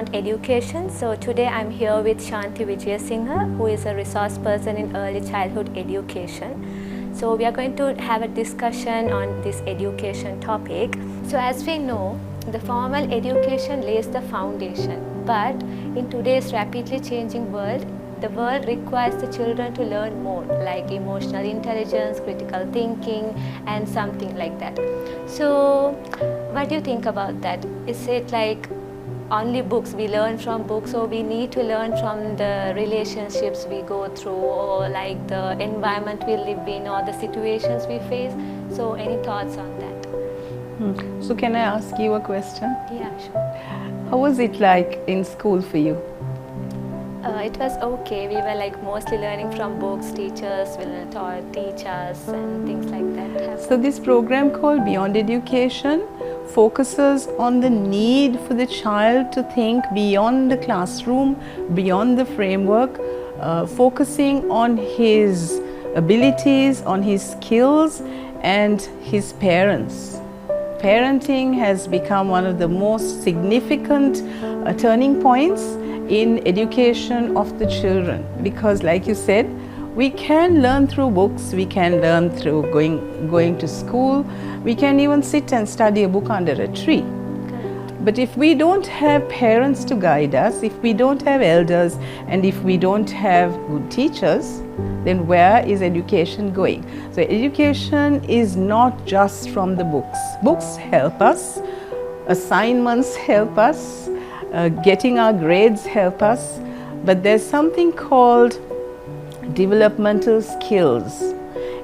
Beyond Education. So today I'm here with Shanti Vijayasinghe, who is a resource person in early childhood education. So we are going to have a discussion on this education topic. So as we know, the formal education lays the foundation, but in today's rapidly changing world, the world requires the children to learn more, like emotional intelligence, critical thinking, and something like that. So what do you think about that? Is it like only books, we learn from books, or we need to learn from the relationships we go through, or like the environment we live in, or the situations we face? So any thoughts on that? So can I ask you a question? Yeah, sure. How was it like in school for you? It was okay. We were like mostly learning from books, teachers will teach us and things like that. So this program called Beyond Education focuses on the need for the child to think beyond the classroom, beyond the framework, focusing on his abilities, on his skills and his parents. Parenting has become one of the most significant turning points in education of the children, because like you said, we can learn through books, we can learn through going to school, we can even sit and study a book under a tree. But if we don't have parents to guide us, if we don't have elders, and if we don't have good teachers, then where is education going? So education is not just from the books. Books help us, assignments help us, getting our grades help us, but there's something called developmental skills.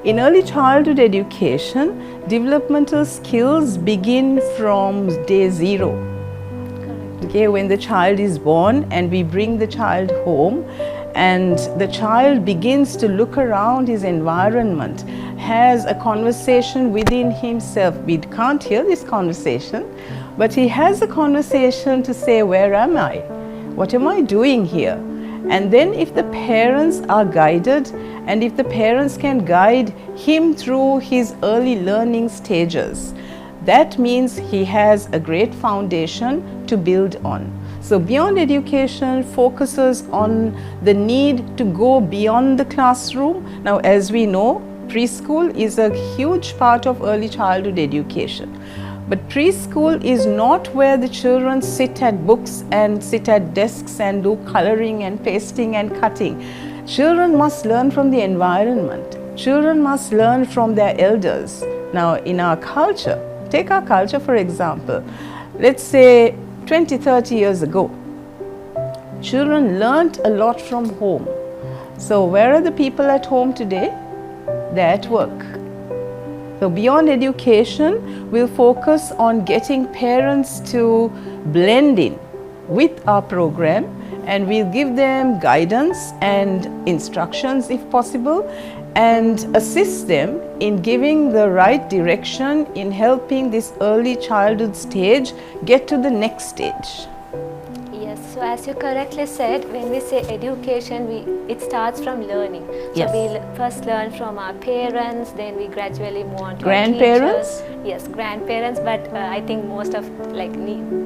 In early childhood education, developmental skills begin from day zero. Okay, when the child is born and we bring the child home, and the child begins to look around his environment, has a conversation within himself. We can't hear this conversation, but he has a conversation to say, where am I? What am I doing here? And then if the parents are guided, and if the parents can guide him through his early learning stages, that means he has a great foundation to build on. So Beyond Education focuses on the need to go beyond the classroom. Now, as we know, preschool is a huge part of early childhood education. But preschool is not where the children sit at books and sit at desks and do coloring and pasting and cutting. Children must learn from the environment. Children must learn from their elders. Now, in our culture, take our culture for example, let's say 20, 30 years ago, children learnt a lot from home. So where are the people at home today? They're at work. So Beyond Education will focus on getting parents to blend in with our program, and we'll give them guidance and instructions if possible, and assist them in giving the right direction in helping this early childhood stage get to the next stage. Yes, so as you correctly said, when we say education, it starts from learning. So Yes. we first learn from our parents, then we gradually move on to Grandparents? our teachers. Yes, grandparents, but I think most of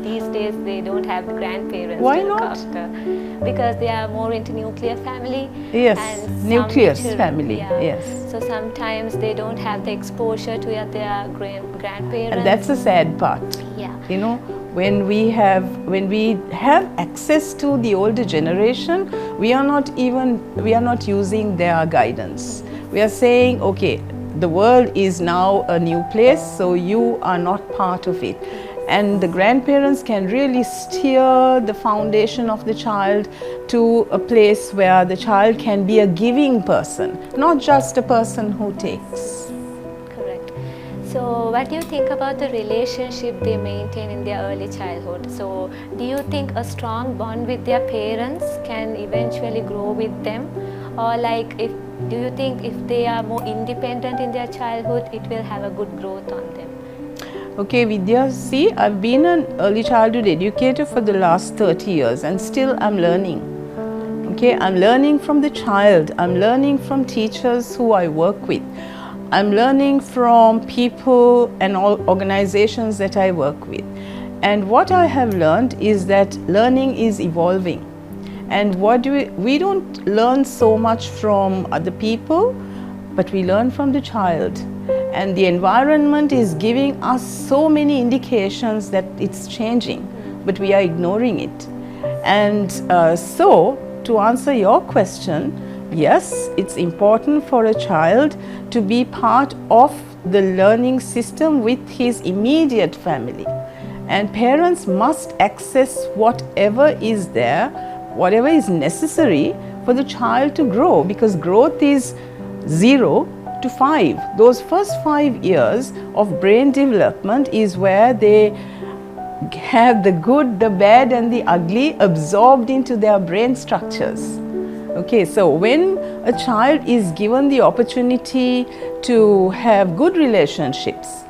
these days they don't have grandparents. Why to look not? after, because they are more into nuclear family. Yes, and nuclear some family, yeah. yes. So sometimes they don't have the exposure to their grandparents. And that's the sad part. Yeah. You know, when we have access to the older generation, we are not using their guidance. We are saying, okay, the world is now a new place, so you are not part of it. And the grandparents can really steer the foundation of the child to a place where the child can be a giving person, not just a person who takes. Correct. So what do you think about the relationship they maintain in their early childhood? So do you think a strong bond with their parents can eventually grow with them? Or do you think if they are more independent in their childhood, it will have a good growth on them? Okay, Vidya, see, I've been an early childhood educator for the last 30 years and still I'm learning. Okay, I'm learning from the child, I'm learning from teachers who I work with. I'm learning from people and all organizations that I work with. And what I have learned is that learning is evolving. And we don't learn so much from other people, but we learn from the child. And the environment is giving us so many indications that it's changing, but we are ignoring it. And so, to answer your question, yes, it's important for a child to be part of the learning system with his immediate family. And parents must access whatever is there, whatever is necessary for the child to grow, because growth is 0 to 5. Those first 5 years of brain development is where they have the good, the bad and the ugly absorbed into their brain structures. Okay, so when a child is given the opportunity to have good relationships,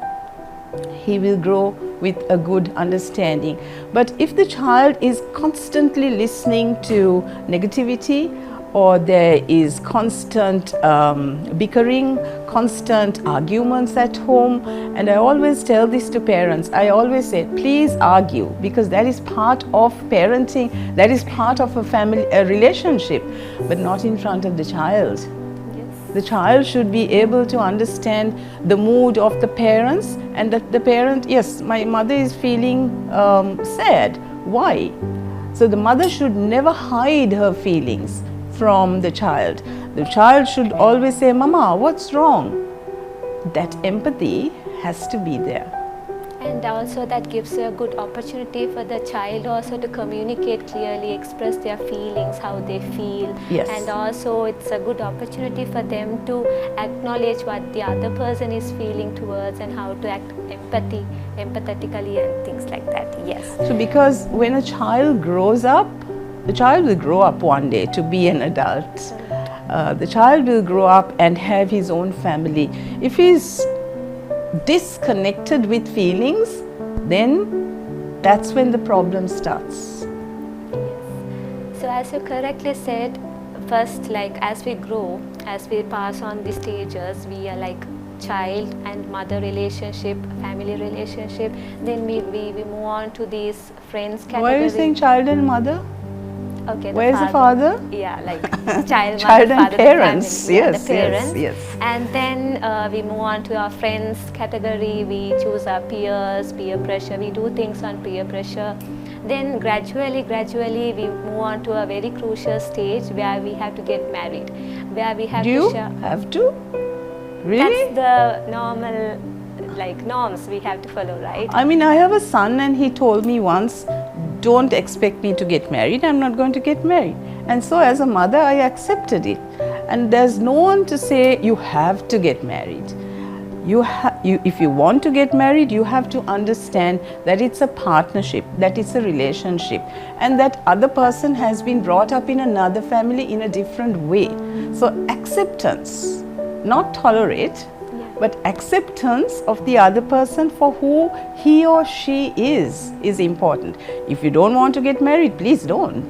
he will grow with a good understanding. But if the child is constantly listening to negativity, or there is constant bickering, constant arguments at home, and I always tell this to parents, I always say, please argue, because that is part of parenting, that is part of a relationship, but not in front of the child. The child should be able to understand the mood of the parents, and that the parent, yes, my mother is feeling sad. Why? So the mother should never hide her feelings from the child. The child should always say, Mama, what's wrong? That empathy has to be there. And also that gives a good opportunity for the child also to communicate clearly, express their feelings, how they feel. Yes. And also it's a good opportunity for them to acknowledge what the other person is feeling towards and how to act empathetically and things like that. Yes. So because when a child grows up, the child will grow up one day to be an adult. The child will grow up and have his own family. If he's disconnected with feelings, then that's when the problem starts. Yes. So as you correctly said, first, like as we grow, as we pass on the stages, we are like child and mother relationship, family relationship, then we move on to these friends category. Why are you saying child and mother? Okay, where's the father? Yeah, like child, child mother, and father, parents. family, Yes, the parents. yes. And then we move on to our friends category. We choose our peers, peer pressure. We do things on peer pressure. Then gradually we move on to a very crucial stage where we have to get married, where we have do you to share. have to? Really? That's the normal, like norms we have to follow, right? I mean, I have a son and he told me once, don't expect me to get married, I'm not going to get married. And so as a mother, I accepted it. And there's no one to say you have to get married. If you want to get married, you have to understand that it's a partnership, that it's a relationship, and that other person has been brought up in another family in a different way. So acceptance, not tolerate, but acceptance of the other person for who he or she is important. If you don't want to get married, please don't.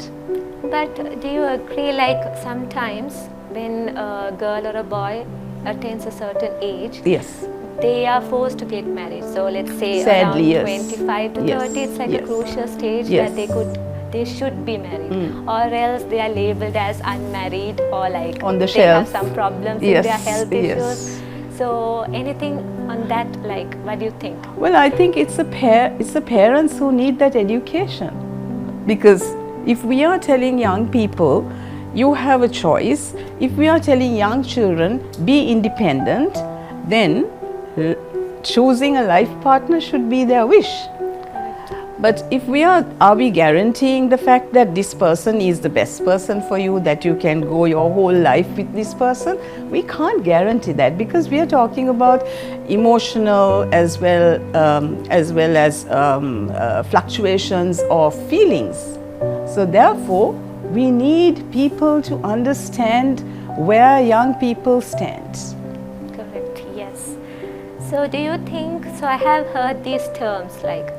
But do you agree, like sometimes when a girl or a boy attains a certain age, yes, they are forced to get married. So let's say sadly, around yes. 25 to 30, it's like a crucial stage Yes. where they should be married, or else they are labeled as unmarried, or like on the they shelf. have some problems Yes, in their health yes. issues. So anything on that, like what do you think? Well, I think it's the parents who need that education, because if we are telling young people you have a choice, if we are telling young children be independent, then choosing a life partner should be their wish. But if are we guaranteeing the fact that this person is the best person for you, that you can go your whole life with this person? We can't guarantee that, because we are talking about emotional as well as fluctuations of feelings. So therefore, we need people to understand where young people stand. Correct, yes. So do you think, so I have heard these terms like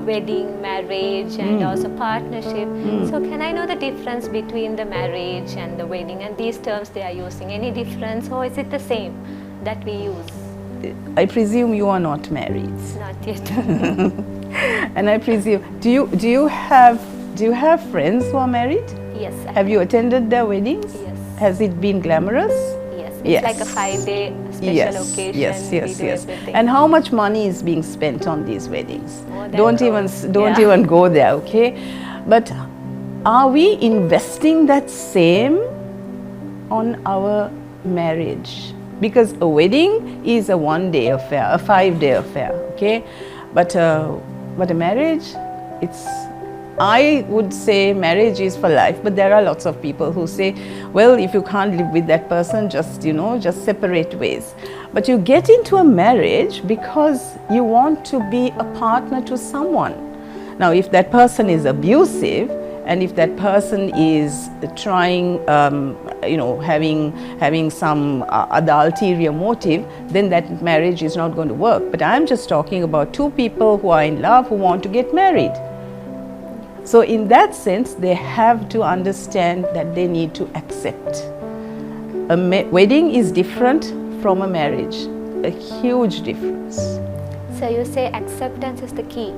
wedding, marriage and also partnership. So can I know the difference between the marriage and the wedding and these terms they are using? Any difference, or is it the same that we use? I presume you are not married. Not yet. And I presume, do you have friends who are married? Yes. Have you attended their weddings? Yes. Has it been glamorous? Yes. It's like a 5-day special occasion. Yes. We do everything. And how much money is being spent on these weddings? More than Don't crores. even go there, okay? But are we investing that same on our marriage? Because a wedding is a 1-day affair, a 5-day affair, okay? But a marriage, I would say marriage is for life, but there are lots of people who say, well, if you can't live with that person, just separate ways. But you get into a marriage because you want to be a partner to someone. Now, if that person is abusive, and if that person is trying, having some other ulterior motive, then that marriage is not going to work. But I'm just talking about two people who are in love, who want to get married. So in that sense, they have to understand that they need to accept. A wedding is different from a marriage, a huge difference. So you say acceptance is the key.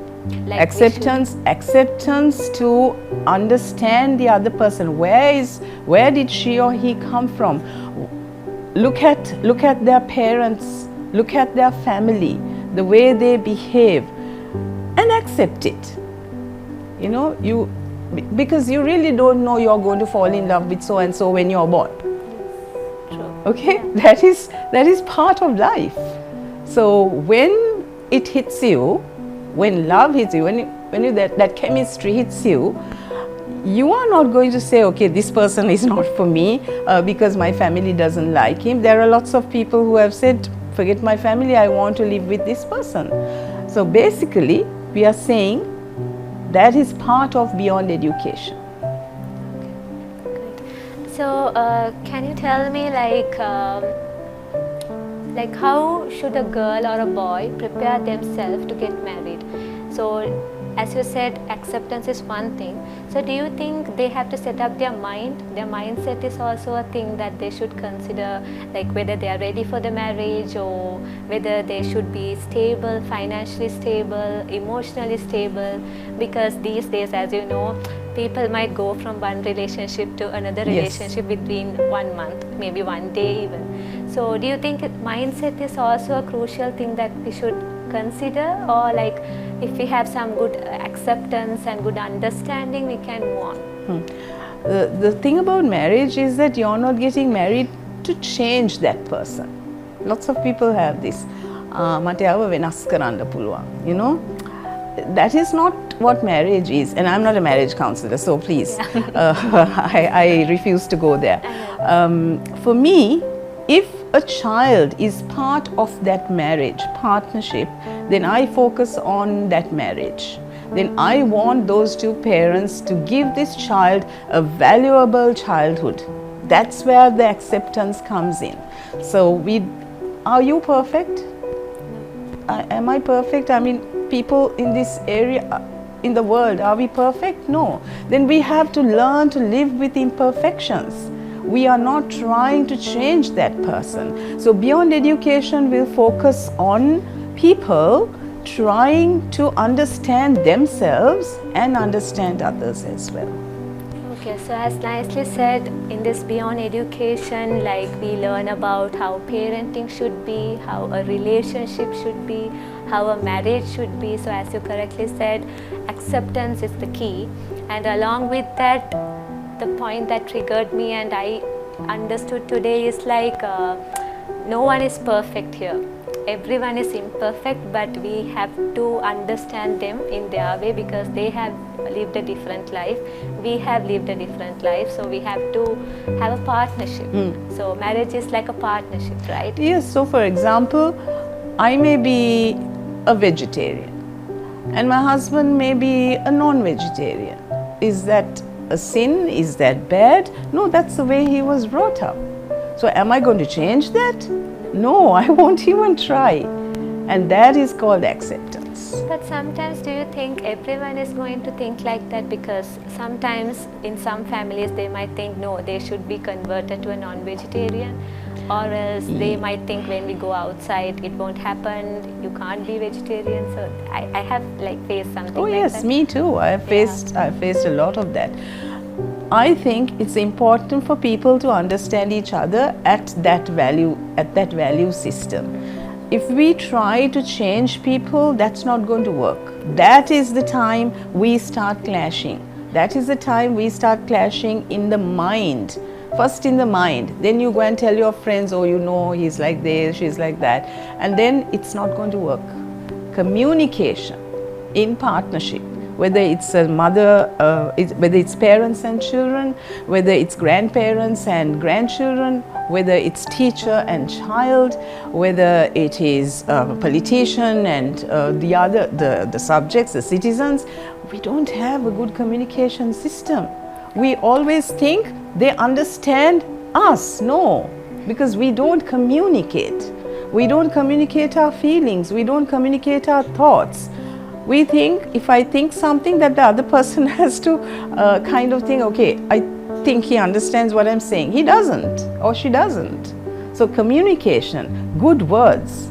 Like acceptance to understand the other person. Where did she or he come from? Look at their parents, look at their family, the way they behave, and accept it. Because you really don't know you're going to fall in love with so and so when you're born. True. Okay, that is part of life. So when it hits you, when love hits you, when that chemistry hits you, you are not going to say, okay, this person is not for me because my family doesn't like him. There are lots of people who have said, forget my family, I want to live with this person. So basically, we are saying that is part of beyond education. So can you tell me like how should a girl or a boy prepare themselves to get married? So as you said, acceptance is one thing. So do you think they have to set up their mind? Their mindset is also a thing that they should consider, like whether they are ready for the marriage or whether they should be stable, financially stable, emotionally stable. Because these days, as you know, people might go from one relationship to another relationship within 1 month, maybe 1 day even. So do you think mindset is also a crucial thing that we should consider, or like if we have some good acceptance and good understanding, we can move on? The thing about marriage is that you're not getting married to change that person. Lots of people have this. Mate awa venas karanna puluwan, That is not what marriage is, and I'm not a marriage counselor, so please, I refuse to go there. For me, if a child is part of that marriage, partnership, then I focus on that marriage. Then I want those two parents to give this child a valuable childhood. That's where the acceptance comes in. So are you perfect? Am I perfect? I mean, people in this area, in the world, are we perfect? No. Then we have to learn to live with imperfections. We are not trying to change that person. So beyond education will focus on people trying to understand themselves and understand others as well. Okay, so as nicely said, in this beyond education, like we learn about how parenting should be, how a relationship should be, how a marriage should be. So as you correctly said, acceptance is the key. And along with that, the point that triggered me and I understood today is like no one is perfect here. Everyone is imperfect, but we have to understand them in their way because they have lived a different life. We have lived a different life, so we have to have a partnership. So marriage is like a partnership, right? Yes, so for example, I may be a vegetarian and my husband may be a non-vegetarian. Is that a sin? Is that bad? No, that's the way he was brought up. So am I going to change that? No, I won't even try. And that is called acceptance. But sometimes do you think everyone is going to think like that? Because sometimes in some families they might think no, they should be converted to a non-vegetarian. or else they might think when we go outside it won't happen, you can't be vegetarian. So I have like faced something Oh like yes, that. me too. I've faced a lot of that. I think it's important for people to understand each other at that value system. If we try to change people, that's not going to work. That is the time we start clashing. That is the time we start clashing in the mind. First in the mind, then you go and tell your friends, oh, you know, he's like this, she's like that, and then it's not going to work. Communication in partnership, whether it's a mother, whether it's parents and children, whether it's grandparents and grandchildren, whether it's teacher and child, whether it is a politician and the subjects, the citizens, we don't have a good communication system. We always think they understand us. No, because we don't communicate. We don't communicate our feelings. We don't communicate our thoughts. We think, if I think something, that the other person has to kind of think, okay, I think he understands what I'm saying. He doesn't, or she doesn't. So communication, good words,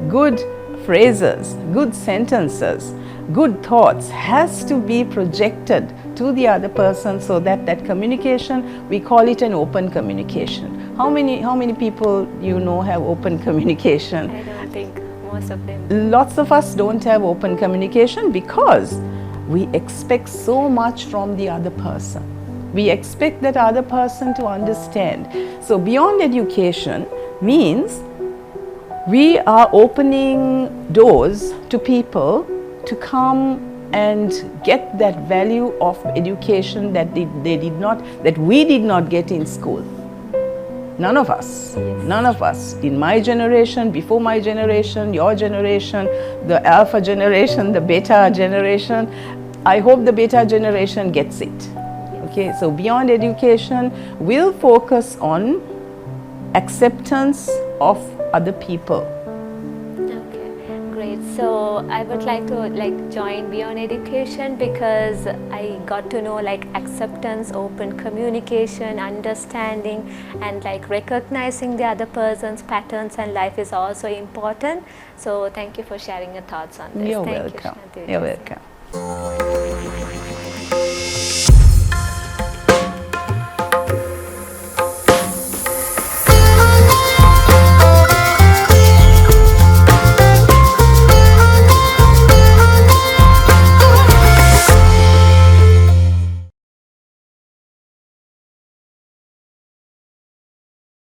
good phrases, good sentences, good thoughts has to be projected to the other person, so that that communication, we call it an open communication. How many people you know have open communication? I don't think most of them. Lots of us don't have open communication because we expect so much from the other person. We expect that other person to understand. So beyond education means we are opening doors to people to come and get that value of education that we did not get in school. None of us. None of us. In my generation, before my generation, your generation, the alpha generation, the beta generation, I hope the beta generation gets it. Okay, so beyond education, we'll focus on acceptance of other people. So I would like to join Beyond Education because I got to know acceptance, open communication, understanding, and recognizing the other person's patterns and life is also important. So thank you for sharing your thoughts on this. You're Thank welcome. You, Shanti. You're welcome.